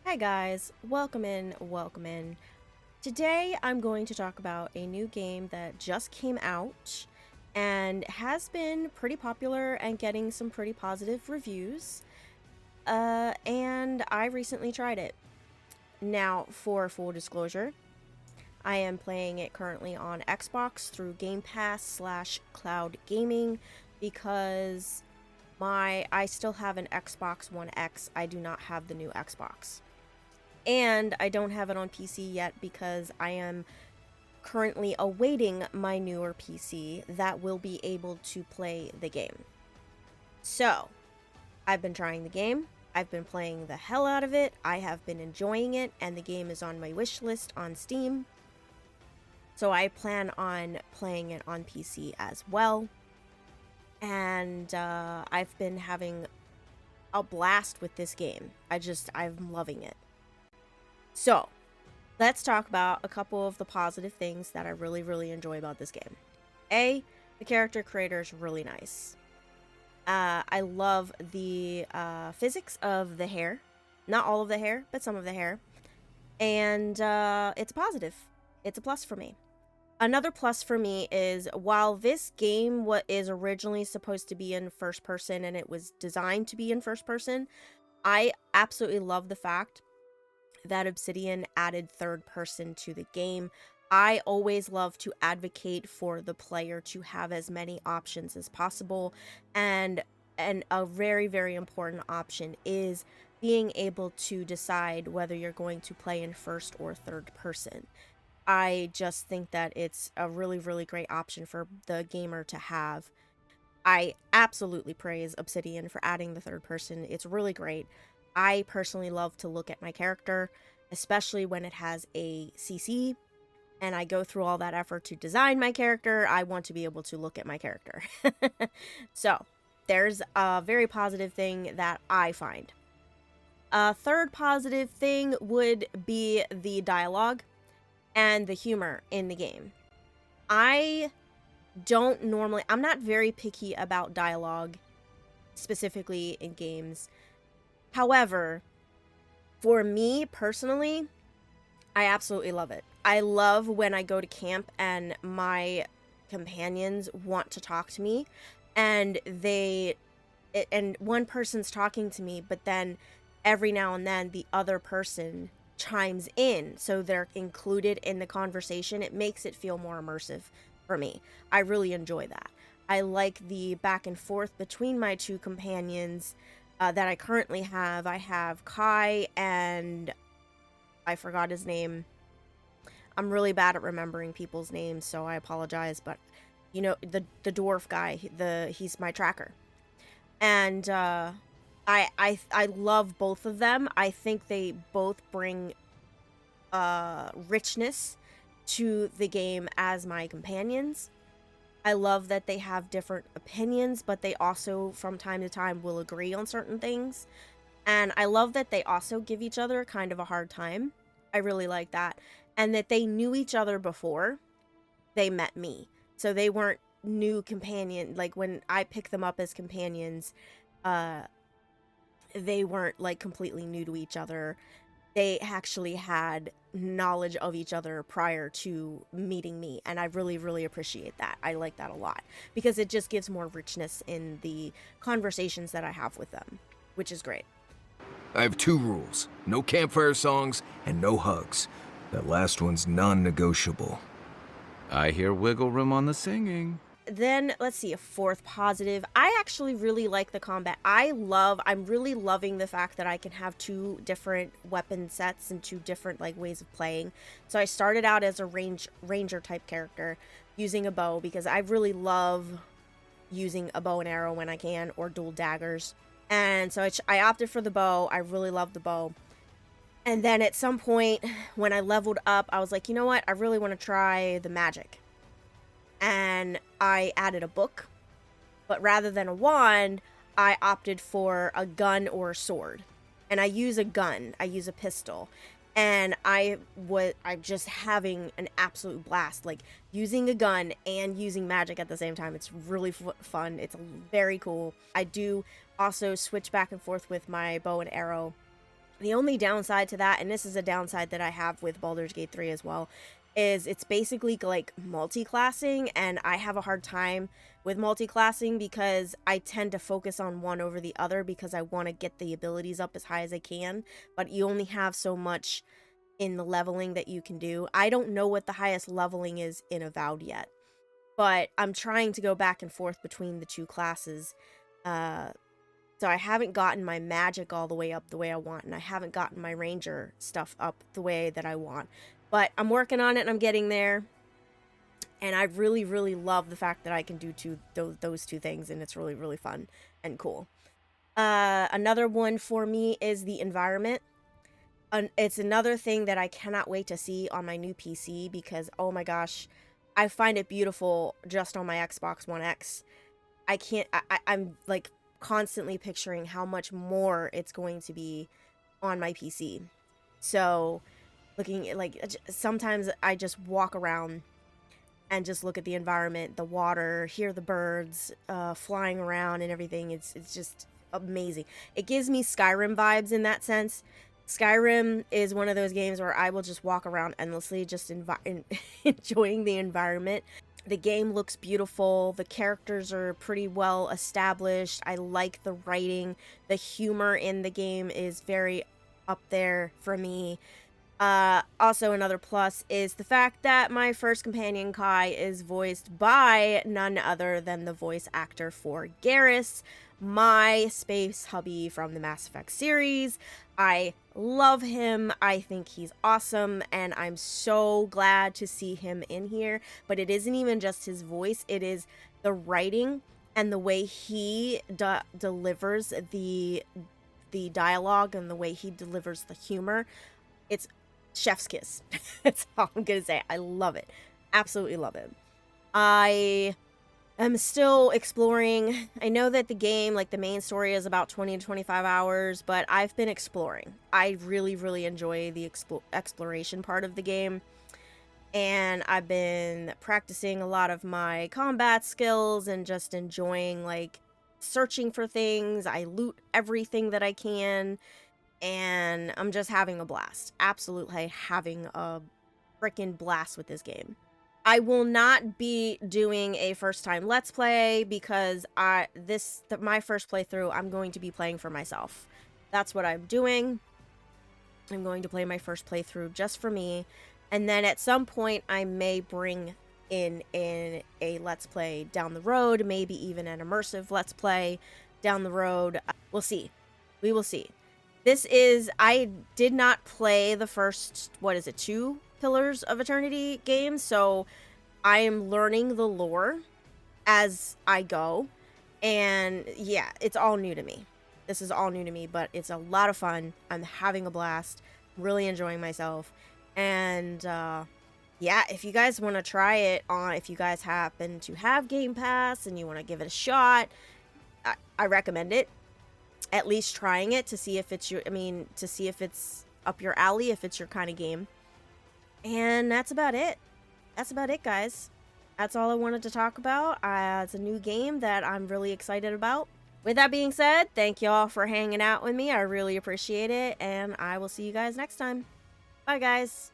Hi guys, welcome in, welcome in. Today I'm going to talk about a new game that just came out and has been pretty popular and getting some pretty positive reviews. And I recently tried it. Now, for full disclosure, I am playing it currently on Xbox through Game Pass / Cloud Gaming because I still have an Xbox One X. I do not have the new Xbox. And I don't have it on PC yet because I am currently awaiting my newer PC that will be able to play the game. So, I've been trying the game. I've been playing the hell out of it. I have been enjoying it, and the game is on my wish list on Steam. So I plan on playing it on PC as well. And I've been having a blast with this game. I'm loving it. So, let's talk about a couple of the positive things that I really enjoy about this game. A, the character creator is really nice. I love the physics of the hair. Not all of the hair, but some of the hair. And it's a positive. It's a plus for me. Another plus for me is while this game is originally supposed to be in first person and it was designed to be in first person, I absolutely love the fact that Obsidian added third person to the game. I always love to advocate for the player to have as many options as possible, and a very important option is being able to decide whether you're going to play in first or third person. I just think that it's a really great option for the gamer to have. I absolutely praise Obsidian for adding the third person. It's really great. I personally love to look at my character, especially when it has a CC, and I go through all that effort to design my character. I want to be able to look at my character. So, there's a very positive thing that I find. A third positive thing would be the dialogue and the humor in the game. I'm not very picky about dialogue, specifically in games. However, for me personally, I absolutely love it. I love when I go to camp and my companions want to talk to me and one person's talking to me, but then every now and then the other person chimes in, so they're included in the conversation. It makes it feel more immersive for me. I really enjoy that. I like the back and forth between my two companions that I currently have. I have Kai and I forgot his name. I'm really bad at remembering people's names, so I apologize, but you know, the dwarf guy, he's my tracker. And I love both of them. I think they both bring richness to the game as my companions. I love that they have different opinions, but they also, from time to time, will agree on certain things. And I love that they also give each other kind of a hard time. I really like that. And that they knew each other before they met me. So they weren't new companion. Like, when I picked them up as companions, they weren't, like, completely new to each other. They actually had knowledge of each other prior to meeting me, and I really appreciate that. I like that a lot because it just gives more richness in the conversations that I have with them, which is great. I have two rules: no campfire songs and no hugs. That last one's non-negotiable. I hear wiggle room on the singing. Then, let's see, a fourth positive. I actually really like the combat. I'm really loving the fact that I can have two different weapon sets and two different, like, ways of playing. So I started out as a ranger type character using a bow because I really love using a bow and arrow when I can, or dual daggers. And so I opted for the bow. I really love the bow. And then at some point when I leveled up, I was like, you know what? I really want to try the magic. And I added a book, but rather than a wand, I opted for a gun or a sword. And I use a gun. I use a pistol. And I'm just having an absolute blast, like using a gun and using magic at the same time. It's really fun. It's very cool. I do also switch back and forth with my bow and arrow The only downside to that, and this is a downside that I have with Baldur's Gate 3 as well, is it's basically like multi-classing, and I have a hard time with multi-classing because I tend to focus on one over the other because I want to get the abilities up as high as I can, but you only have so much in the leveling that you can do. I don't know what the highest leveling is in Avowed yet, but I'm trying to go back and forth between the two classes. So I haven't gotten my magic all the way up the way I want, and I haven't gotten my ranger stuff up the way that I want. But I'm working on it, and I'm getting there. And I really, really love the fact that I can do those two things, and it's really, really fun and cool. Another one for me is the environment. It's another thing that I cannot wait to see on my new PC because, oh my gosh, I find it beautiful just on my Xbox One X. I'm like constantly picturing how much more it's going to be on my PC. So, looking at, like, sometimes I just walk around and just look at the environment, the water, hear the birds flying around and everything. It's just amazing. It gives me Skyrim vibes in that sense. Skyrim is one of those games where I will just walk around endlessly, just enjoying the environment. The game looks beautiful. The characters are pretty well established. I like the writing. The humor in the game is very up there for me. Also another plus is the fact that my first companion Kai is voiced by none other than the voice actor for Garrus, my space hubby from the Mass Effect series. I love him. I think he's awesome, and I'm so glad to see him in here. But it isn't even just his voice, it is the writing and the way he delivers the dialogue and the way he delivers the humor. It's chef's kiss. That's all I'm gonna say. I love it. Absolutely love it. I am still exploring. I know that the game, like the main story, is about 20 to 25 hours, but I've been exploring. I really, really enjoy the exploration part of the game. And I've been practicing a lot of my combat skills and just enjoying, like, searching for things. I loot everything that I can, and I'm just having a blast. Absolutely having a freaking blast with this game. I will not be doing a first time let's play because my first playthrough I'm going to be playing for myself. That's what I'm doing. I'm going to play my first playthrough just for me, and then at some point I may bring in a let's play down the road, maybe even an immersive let's play down the road. We'll see. We will see. I did not play the first, 2 Pillars of Eternity games, so I am learning the lore as I go, and yeah, it's all new to me. This is all new to me, but it's a lot of fun. I'm having a blast, really enjoying myself, and yeah, if you guys want to try it on, if you guys happen to have Game Pass and you want to give it a shot, I recommend it. At least trying it to see if it's to see if it's up your alley, if it's your kind of game. And that's about it. That's about it, guys. That's all I wanted to talk about. It's a new game that I'm really excited about. With that being said, thank y'all for hanging out with me. I really appreciate it, and I will see you guys next time. Bye, guys.